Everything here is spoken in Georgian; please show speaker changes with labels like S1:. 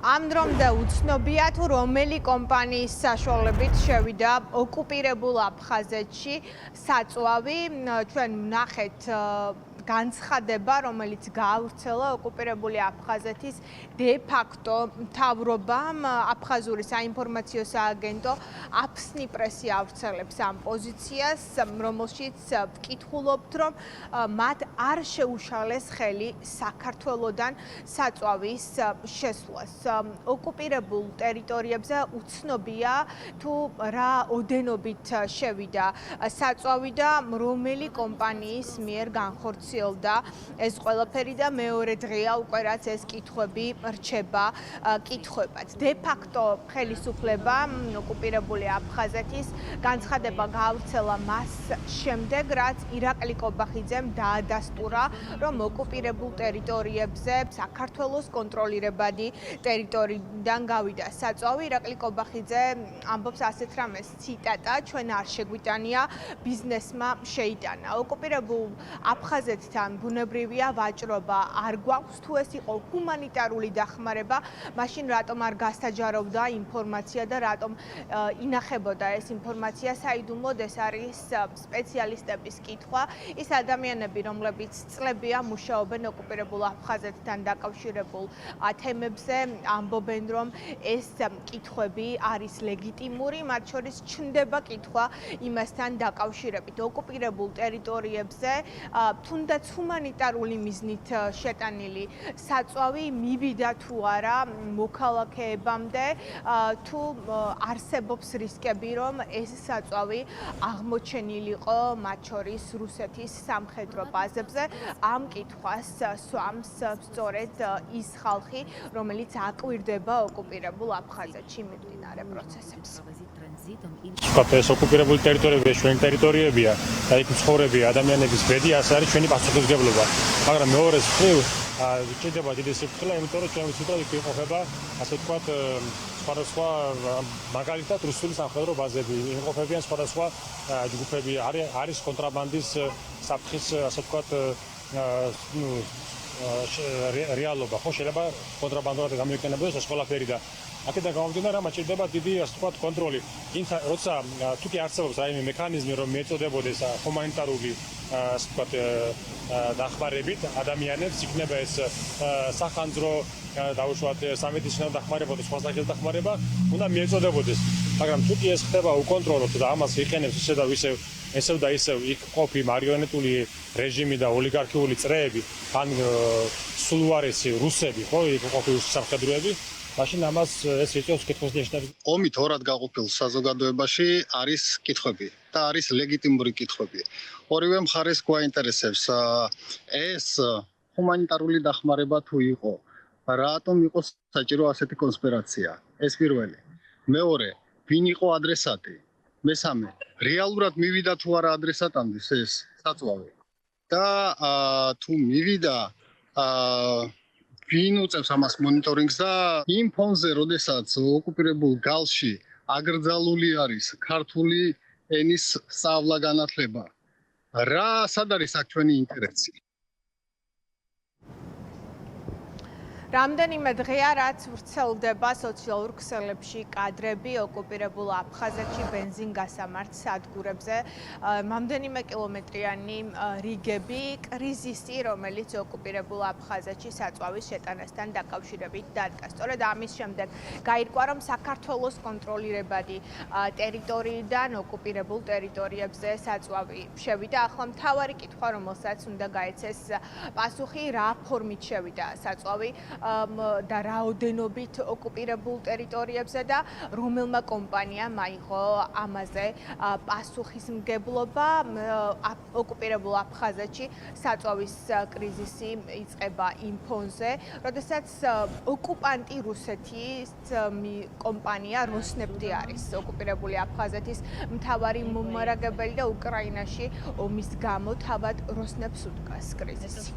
S1: ამ დრომდე უცნობია თუ რომელი კომპანიის საშუალებით შევიდა ოკუპირებულ აფხაზეთში საწვავი. ჩვენ ვნახეთ განცხადება, რომელიც გაავრცელა ოკუპირებული აფხაზეთის დე-ფაქტო მთავრობამ. აფხაზური საინფორმაციო სააგენტო აფსნიპრესი ავრცელებს ამ პოზიციას, რომელშიც ვკითხულობთ, რომ მათ არ შეუშალეს ხელი საქართველოდან საწვავის შესვლას. ოკუპირებულ ტერიტორიებზე უცნობია თუ რა ოდენობით შევიდა საწვავი და რომელი კომპანიის მიერ განხორციელდა ეს ყველაფერი და მეორე დღეა უკვე რაც ეს კითხვები რჩება კითხვებად. დე-ფაქტო ხელისუფლება ოკუპირებული აფხაზეთის განცხადება გაავრცელა მას შემდეგ, რაც ირაკლი კობახიძემ დაადასტურა, რომ ოკუპირებულ ტერიტორიებზე საქართველოს კონტროლირებადი ტერიტორიიდან გავიდა საწვავი. ირაკლი კობახიძე ამბობს ასეთ რამეს, ციტატა, ჩვენ არ შეგვიტანია, ბიზნესმა შეიტანა. ოკუპირებულ აფხაზეთთან ბუნებრივია ვაჭრობა არ გვაქვს, თუ ეს იყო ჰუმანიტარული დახმარება, მაშინ რატომ არ გასაჯაროვდა ინფორმაცია და რატომ ინახებოდა ეს ინფორმაცია საიდუმლოდ, ეს არის სპეციალისტების კითხვა. ის ადამიანები, რომლებიც წლებია მუშაობენ ოკუპირებულ აფხაზეთთან დაკავშირებულ თემებზე, ამბობენ, რომ ეს კითხვები არის ლეგიტიმური, მათ შორის ჩნდება კითხვა იმასთან დაკავშირებით. ოკუპირებულ ტერიტორიებზე თუნდაც ჰუმანიტარული მიზნით შეტანილი საწვავი მივიდა თუ არა მოქალაქეებამდე, თუ არსებობს რისკები, რომ ეს საწვავი აღმოჩენილიყო მათ შორის რუსეთის სამხედრო ბაზებზე. ამ კითხვას სვამს სწორედ ის ხალხი, რომელიც აკვირდება ოკუპირებულ აფხაზეთში მიმდინარე პროცესებს.
S2: ეს ოკუპირებული ტერიტორიები ჩვენი ტერიტორიებია და იქ მცხოვრები ადამიანების ბედი ასე არის ჩვენი პასუხისმგებლობა. მაგრამ მეორე მხრივ ჭირდება დიდი სიფრთხილე, იმიტომ რომ ჩვენ ვიცით, რომ იქ იმყოფება ასე ვთქვათ სხვადასხვა მაგალითად რუსული სამხედრო ბაზები, იმყოფებიან სხვადასხვა ჯგუფები, არის კონტრაბანდის საფრთხის ასე ვთქვათ რეალობა, ხო შეიძლება კონტრაბანდულად გამოიყენებოდეს ეს ყველაფერი და აქედან გამომდინარე, რომ ჭირდება დიდი ასე ვთქვათ კონტროლი. როცა თუ კი არსებობს რაიმე მექანიზმი, რომ მიეწოდებოდეს ჰუმანიტარული ასე ვთქვათ დახმარებით ადამიანებს, იქნება ეს სახანძრო დაუშვათ სამედიცინო დახმარება და სხვა სახის დახმარება, უნდა მიეწოდებოდეს. მაგრამ თუ კი ეს ხდება უკონტროლოდ და ამას იყენებს ისევ და ისევ იქ ყოფი მარიონეტული რეჟიმი და ოლიგარქიული წრეები, ან სულ უარესი რუსები, ხო, იქ ყოფი სამხედროები, მაშინ ამას ეს იწვევს კითხვის ნიშნებს.
S3: ომით ორად გაყოფილ საზოგადოებაში არის კითხვები და არის ლეგიტიმური კითხვები. ორივე მხარეს გვაინტერესებს ეს ჰუმანიტარული დახმარება თუ იყო, რატომ იყო საჭირო ასეთი კონსპირაცია? ეს პირველი. მეორე, ვინ იყო ადრესატი? მესამე, რეალურად მივიდა თუ არა ადრესატამდე ეს საწვავი? და თუ მივიდა ვინ უწევს ამას მონიტორინგს და იმ ფონზე, როდესაც ოკუპირებულ გალში აკრძალული არის ქართული ენის სწავლა განათლება, სად არის აქ ჩვენი ინტერესი?
S1: რამდენიმე დღეა, რაც ვრცელდება სოციალურ ქსელებში კადრები ოკუპირებულ აფხაზეთში ბენზინგასამართ სადგურებზე. რამდენიმე კილომეტრიანი რიგები, კრიზისი, რომელიც ოკუპირებულ აფხაზეთში საწვავის შეტანასთან დაკავშირებით დადგა. სწორედ ამის შემდეგ გაირკვა, რომ საქართველოს კონტროლირებადი ტერიტორიიდან ოკუპირებულ ტერიტორიებზე საწვავი შევიდა. ახლა მთავარი კითხვა, რომელსაც უნდა გაეცეს პასუხი, რა ფორმით შევიდა საწვავი და რაოდენობით ოკუპირებულ ტერიტორიებზე და რომელმა კომპანიამ აიღო ამაზე პასუხისმგებლობა. ოკუპირებულ აფხაზეთში საწვავის კრიზისი იწყება იმ ფონზე, როდესაც ოკუპანტი რუსეთის კომპანია როსნეფტი არის ოკუპირებული აფხაზეთის მთავარი მომარაგებელი და უკრაინაში ომის გამო თავად როსნეფს უდგას კრიზისი.